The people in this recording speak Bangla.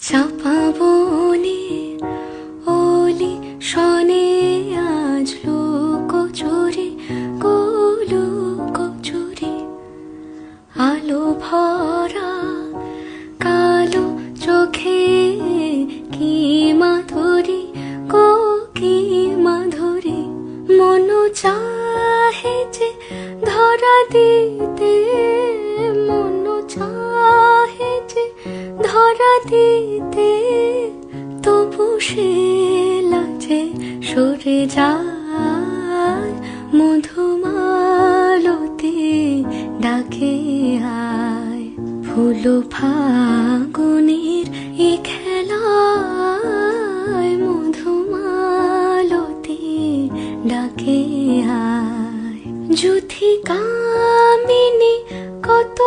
চাপা বনে ওলি শনে আজ লুকোচুরি লুকোচুরি আলো ভরা কালো চোখে কি মাধুরী কি মাধুরী মন চাহে যে ধরা দিতে মন চাহে যে ধরা দিতে তবু সে লাজে সরে যায় মধুমালতি ডাকে আয় ফুল ফাগুনের এ খেলায় মধুমালতি ডাকে আয় যুথি কামিনী কত